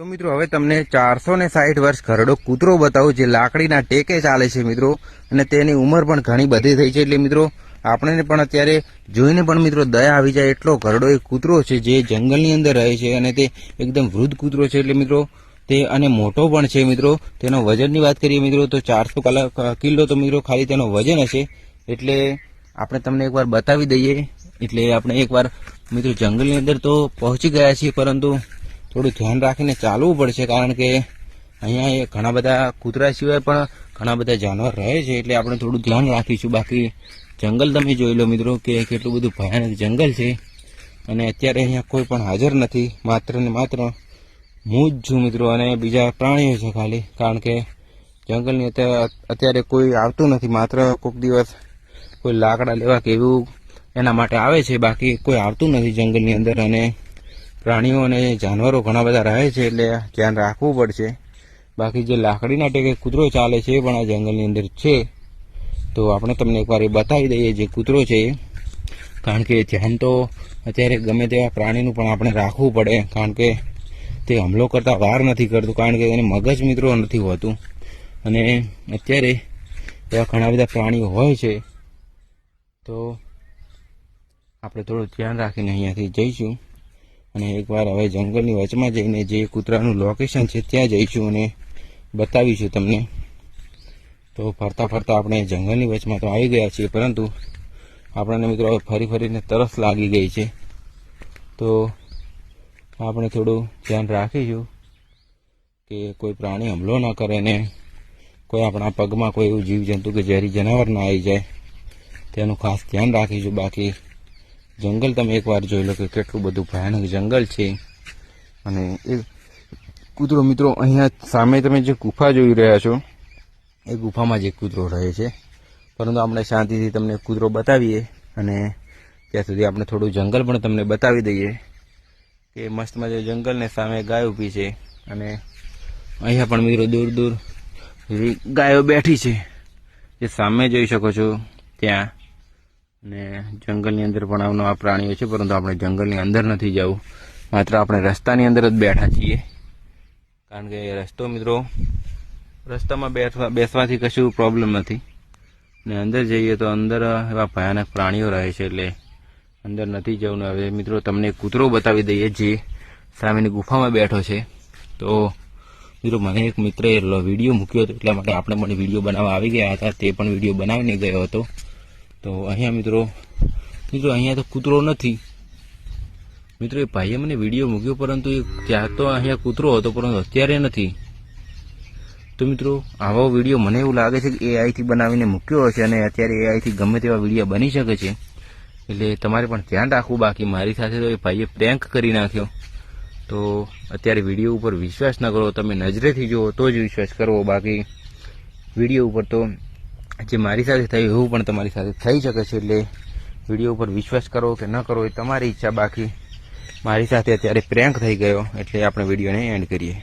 તો મિત્રો હવે તમને 460 વર્ષ ઘરડો કૂતરો બતાવું જે લાકડીના ટેકે ચાલે છે મિત્રો, અને તેની ઉંમર પણ ઘણી બધી થઈ છે. એટલે મિત્રો આપણને પણ અત્યારે જોઈને પણ મિત્રો દયા આવી જાય એટલો ઘરડો એક કૂતરો છે જે જંગલની અંદર રહે છે, અને તે એકદમ વૃદ્ધ કૂતરો છે. એટલે મિત્રો તે અને મોટો પણ છે મિત્રો. તેનો વજનની વાત કરીએ મિત્રો તો 400 કિલો તો મિત્રો ખાલી તેનો વજન હશે. એટલે આપણે તમને એકવાર બતાવી દઈએ. એટલે આપણે એકવાર મિત્રો જંગલની અંદર તો પહોંચી ગયા છીએ, પરંતુ થોડું ધ્યાન રાખીને ચાલવું પડશે, કારણ કે અહીંયા ઘણા બધા કૂતરા સિવાય પણ ઘણા બધા જાનવર રહે છે. એટલે આપણે થોડું ધ્યાન રાખીશું. બાકી જંગલ તમે જોઈ લો મિત્રો કે કેટલું બધું ભયાનક જંગલ છે, અને અત્યારે અહીંયા કોઈ પણ હાજર નથી, માત્ર ને માત્ર હું જ છું મિત્રો, અને બીજા પ્રાણીઓ છે ખાલી. કારણ કે જંગલની અત્યારે કોઈ આવતું નથી, માત્ર કોઈક દિવસ કોઈ લાકડા લેવા કે એવું એના માટે આવે છે, બાકી કોઈ આવતું નથી જંગલની અંદર. અને પ્રાણીઓ અને જાનવરો ઘણા બધા રહે છે, એટલે ધ્યાન રાખવું પડશે. બાકી જે લાકડીના ટેકે કૂતરો ચાલે છે એ પણ આ જંગલની અંદર છે. તો આપણે તમને એકવાર એ બતાવી દઈએ જે કૂતરો છે એ, કારણ કે ધ્યાન તો અત્યારે ગમે તેવા પ્રાણીનું પણ આપણે રાખવું પડે, કારણ કે તે હુમલો કરતા વાર નથી કરતું, કારણ કે એને મગજ મિત્રો નથી હોતું. અને અત્યારે એવા ઘણા બધા પ્રાણીઓ હોય છે, તો આપણે થોડું ધ્યાન રાખીને અહીંયાથી જઈશું. અને એકવાર હવે જંગલની વચમાં જઈને જે કૂતરાનું લોકેશન છે ત્યાં જઈશું અને બતાવીશું તમને. તો ફરતા ફરતા આપણે જંગલની વચમાં તો આવી ગયા છીએ, પરંતુ આપણને મિત્રો હવે ફરી ફરીને તરસ લાગી ગઈ છે. તો આપણે થોડું ધ્યાન રાખીશું કે કોઈ પ્રાણી હુમલો ન કરે ને કોઈ આપણા પગમાં કોઈ એવું જીવજંતુ કે ઝેરી જનાવર ના આવી જાય, તેનું ખાસ ધ્યાન રાખીશું. બાકી જંગલ તમે એકવાર જોઈ લો કે કેટલું બધું ભયાનક જંગલ છે. અને એ કૂતરો મિત્રો અહીંયા સામે તમે જે ગુફા જોઈ રહ્યા છો એ ગુફામાં જ એક કૂતરો રહે છે, પરંતુ આપણે શાંતિથી તમને કૂતરો બતાવીએ, અને ત્યાં સુધી આપણે થોડું જંગલ પણ તમને બતાવી દઈએ કે મસ્ત મજા જંગલને સામે ગાય ઊભી છે. અને અહીંયા પણ મિત્રો દૂર દૂર ગાયો બેઠી છે, જે સામે જોઈ શકો છો ત્યાં. અને જંગલની અંદર પણ અવનવા પ્રાણીઓ છે, પરંતુ આપણે જંગલની અંદર નથી જવું, માત્ર આપણે રસ્તાની અંદર જ બેઠા છીએ. કારણ કે રસ્તો મિત્રો રસ્તામાં બેસવાથી કશું પ્રોબ્લેમ નથી, ને અંદર જઈએ તો અંદર એવા ભયાનક પ્રાણીઓ રહે છે, એટલે અંદર નથી જવું. હવે મિત્રો તમને કૂતરો બતાવી દઈએ જે સામેની ગુફામાં બેઠો છે. તો મિત્રો મને એક મિત્રએ વિડીયો મૂક્યો હતો, એટલા માટે આપણે પણ વિડીયો બનાવવા આવી ગયા હતા. તે પણ વિડીયો બનાવીને ગયો હતો. તો અહીંયા મિત્રો અહીંયા તો કૂતરો નથી મિત્રો. એ ભાઈએ મને વિડીયો મૂક્યો, પરંતુ એ ત્યાં તો અહીંયા કૂતરો હતો, પરંતુ અત્યારે નથી. તો મિત્રો આવો વિડીયો મને એવું લાગે છે કે એઆઈથી બનાવીને મૂક્યો હશે, અને અત્યારે એઆઈથી ગમે તેવા વિડીયો બની શકે છે. એટલે તમારે પણ ધ્યાન રાખવું. બાકી મારી સાથે તો એ ભાઈએ પ્રેન્ક કરી નાખ્યો. તો અત્યારે વિડીયો ઉપર વિશ્વાસ ન કરો, તમે નજરેથી જુઓ તો જ વિશ્વાસ કરવો. બાકી વિડીયો ઉપર તો જે મારી સાથે થયું એવું પણ તમારી સાથે થઈ શકે છે. એટલે વિડીયો ઉપર વિશ્વાસ કરો કે ન કરો એ તમારી ઈચ્છા. બાકી મારી સાથે અત્યારે પ્રેન્ક થઈ ગયો, એટલે આપણે વિડીયોને એન્ડ કરીએ.